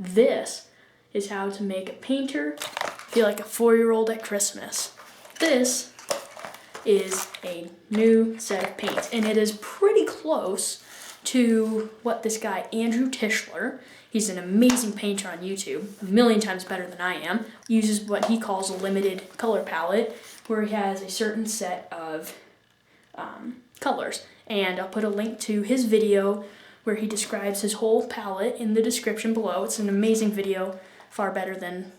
This is how to make a painter feel like a 4-year-old at Christmas. This is a new set of paints, and it is pretty close to what this guy, Andrew Tischler, he's an amazing painter on YouTube, a million times better than I am, uses what he calls a limited color palette, where he has a certain set of colors. And I'll put a link to his video where he describes his whole palette in the description below. It's an amazing video, far better than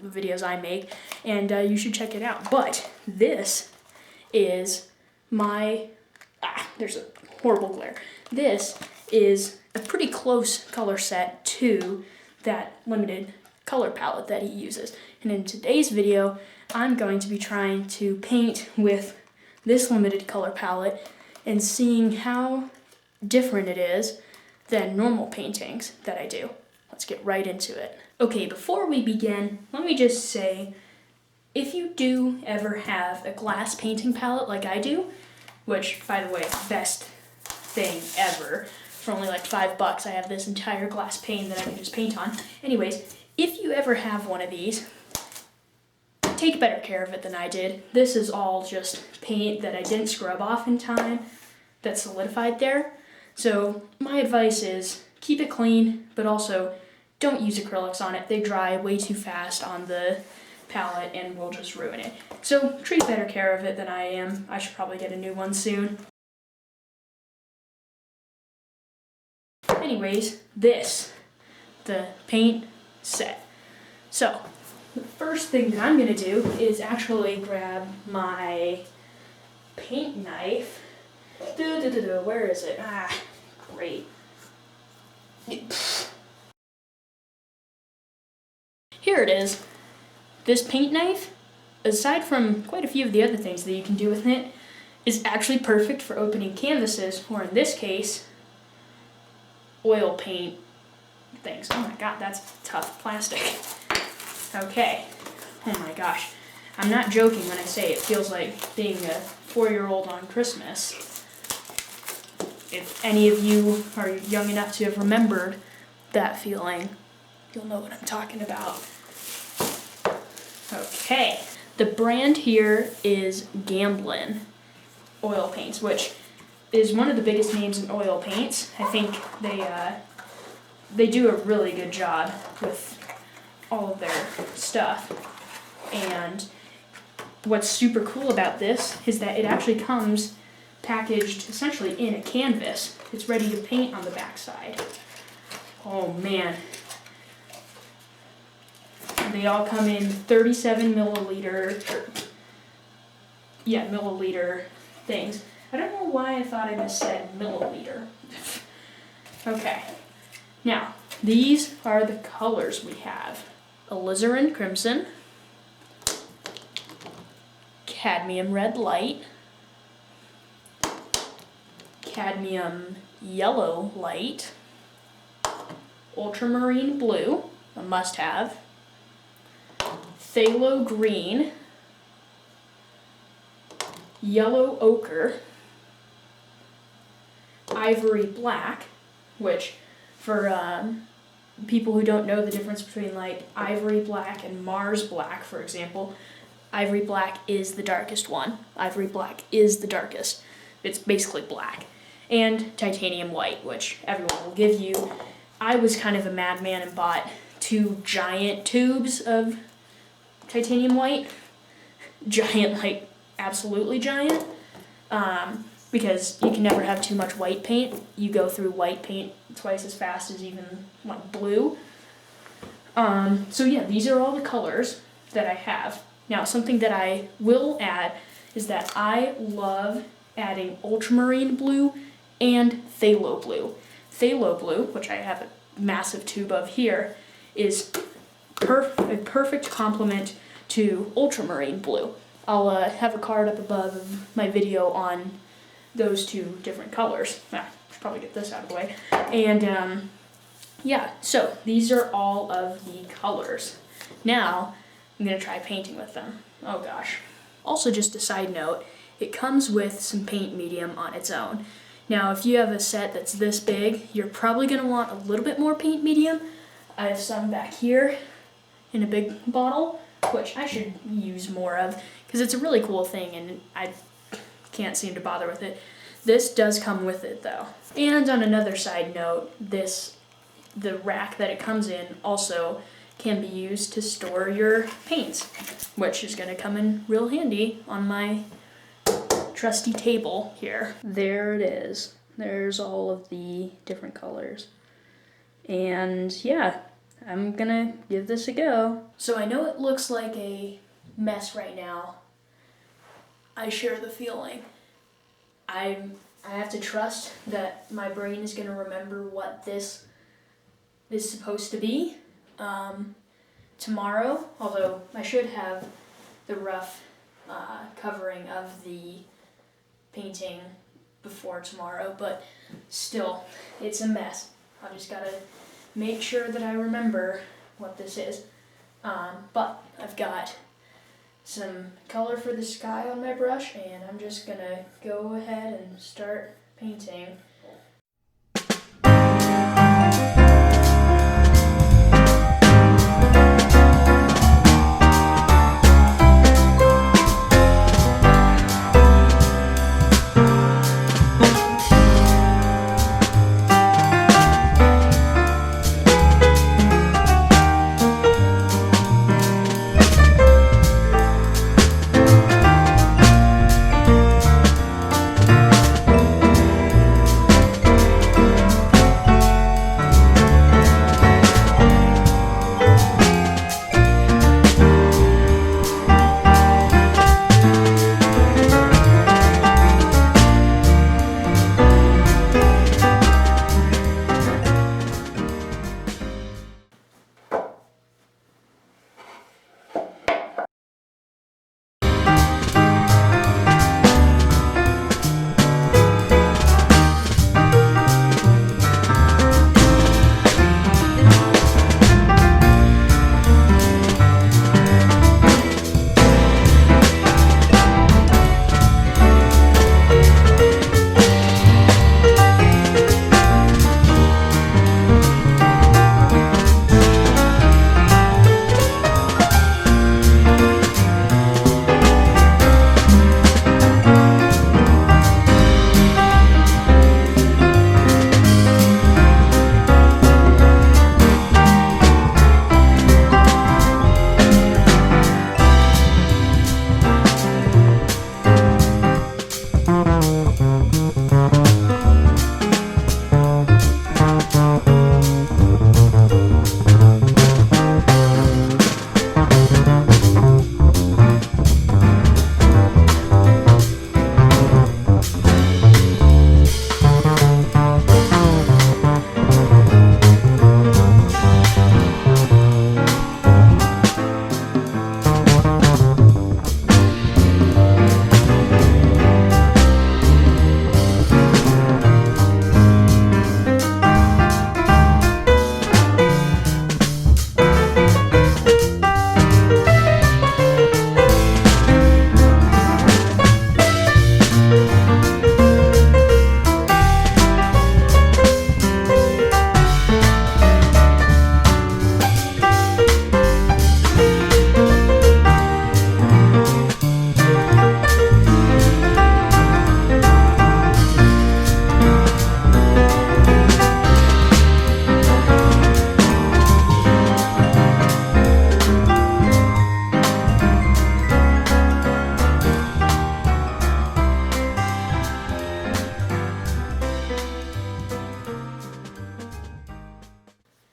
the videos I make, and you should check it out. But this is my, there's a horrible glare. This is a pretty close color set to that limited color palette that he uses. And in today's video, I'm going to be trying to paint with this limited color palette and seeing how different it is than normal paintings that I do. Let's get right into it. Okay, before we begin, let me just say, if you do ever have a glass painting palette like I do, which, by the way, best thing ever, for only like $5, I have this entire glass pane that I can just paint on. Anyways, if you ever have one of these, take better care of it than I did. This is all just paint that I didn't scrub off in time, that's solidified there. So my advice is keep it clean, but also don't use acrylics on it. They dry way too fast on the palette and will just ruin it. So treat better care of it than I am. I should probably get a new one soon. Anyways, the paint set. So the first thing that I'm gonna do is actually grab my paint knife. Where is it? Great. Here it is. This paint knife, aside from quite a few of the other things that you can do with it, is actually perfect for opening canvases, or in this case, oil paint things. Oh my god, that's tough plastic. Okay. Oh my gosh. I'm not joking when I say it feels like being a 4-year-old on Christmas. If any of you are young enough to have remembered that feeling, you'll know what I'm talking about. Okay. The brand here is Gamblin Oil Paints, which is one of the biggest names in oil paints. I think they do a really good job with all of their stuff. And what's super cool about this is that it actually comes packaged essentially in a canvas. It's ready to paint on the backside. Oh man. They all come in 37 milliliter things. I don't know why I thought I missaid milliliter. Okay. Now, these are the colors we have. Alizarin Crimson, Cadmium Red Light, Cadmium Yellow Light, Ultramarine Blue, a must-have, Phthalo Green, Yellow Ochre, Ivory Black, which for people who don't know the difference between like Ivory Black and Mars Black, for example, Ivory Black is the darkest one. Ivory Black is the darkest. It's basically black. And Titanium White, which everyone will give you. I was kind of a madman and bought 2 giant tubes of Titanium White. Giant, like absolutely giant. Because you can never have too much white paint. You go through white paint twice as fast as even like blue. So yeah, these are all the colors that I have. Now, something that I will add is that I love adding ultramarine blue and phthalo blue. Phthalo blue, which I have a massive tube of here, is a perfect complement to ultramarine blue. I'll have a card up above of my video on those 2 different colors. Should probably get this out of the way. And yeah, so these are all of the colors. Now, I'm gonna try painting with them. Oh gosh. Also, just a side note, it comes with some paint medium on its own. Now, if you have a set that's this big, you're probably gonna want a little bit more paint medium. I have some back here in a big bottle, which I should use more of because it's a really cool thing and I can't seem to bother with it. This does come with it though. And on another side note, the rack that it comes in also can be used to store your paints, which is gonna come in real handy on my trusty table here. There it is. There's all of the different colors. And yeah, I'm gonna give this a go. So I know it looks like a mess right now. I share the feeling. I have to trust that my brain is gonna remember what this is supposed to be tomorrow, although I should have the rough covering of the painting before tomorrow, but still, it's a mess. I just gotta make sure that I remember what this is. But I've got some color for the sky on my brush, and I'm just gonna go ahead and start painting.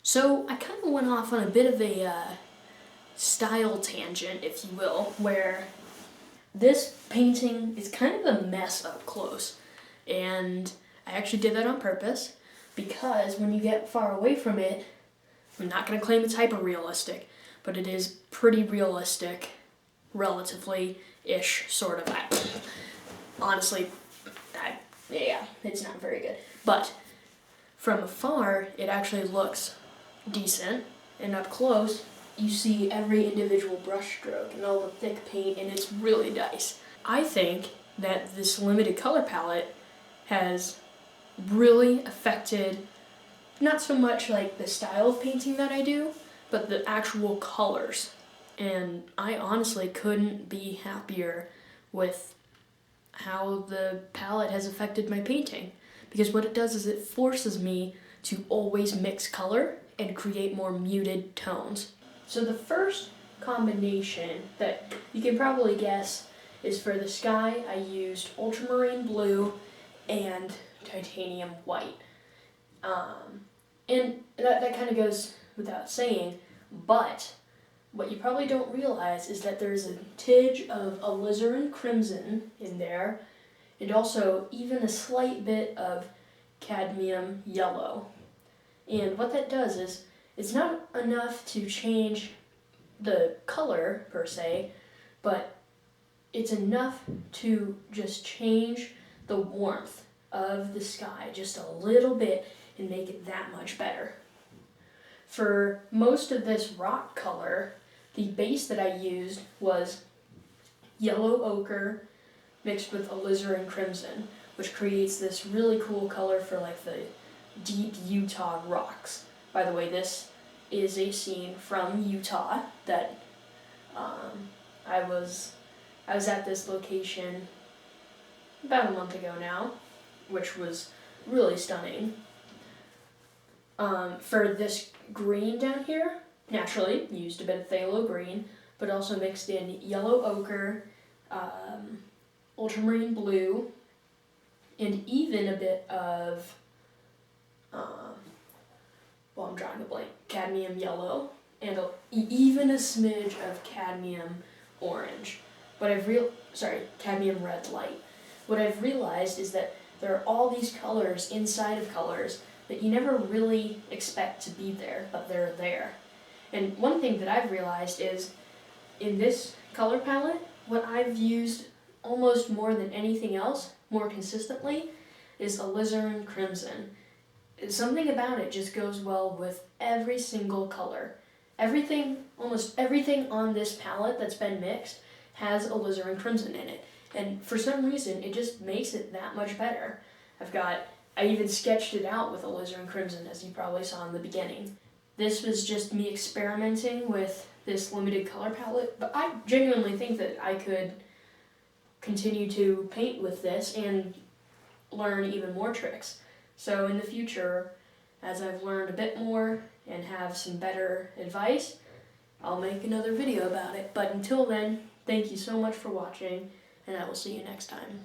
So I kind of went off on a bit of a style tangent, if you will, where this painting is kind of a mess up close. And I actually did that on purpose because when you get far away from it, I'm not going to claim it's hyper-realistic, but it is pretty realistic, relatively-ish, sort of. Honestly, yeah, it's not very good. But from afar, it actually looks decent, and up close, you see every individual brush stroke and all the thick paint, and it's really nice. I think that this limited color palette has really affected not so much like the style of painting that I do, but the actual colors. And I honestly couldn't be happier with how the palette has affected my painting. Because what it does is it forces me to always mix color and create more muted tones. So the first combination that you can probably guess is for the sky. I used ultramarine blue and titanium white. And that kind of goes without saying, but what you probably don't realize is that there's a tinge of alizarin crimson in there, and also even a slight bit of cadmium yellow. And what that does is, it's not enough to change the color per se, but it's enough to just change the warmth of the sky just a little bit and make it that much better. For most of this rock color, the base that I used was yellow ochre mixed with alizarin crimson, which creates this really cool color for like the deep Utah rocks. By the way, this is a scene from Utah that I was at this location about a month ago now, which was really stunning. For this green down here, naturally used a bit of phthalo green, but also mixed in yellow ochre, ultramarine blue, and even a bit of, I'm drawing a blank, cadmium yellow, and even a smidge of cadmium orange. But cadmium red light. What I've realized is that there are all these colors inside of colors that you never really expect to be there, but they're there. And one thing that I've realized is, in this color palette, what I've used almost more than anything else, more consistently, is alizarin crimson. Something about it just goes well with every single color. Almost everything on this palette that's been mixed has alizarin crimson in it. And for some reason, it just makes it that much better. I even sketched it out with alizarin crimson, as you probably saw in the beginning. This was just me experimenting with this limited color palette, but I genuinely think that I could continue to paint with this and learn even more tricks. So in the future, as I've learned a bit more and have some better advice, I'll make another video about it. But until then, thank you so much for watching, and I will see you next time.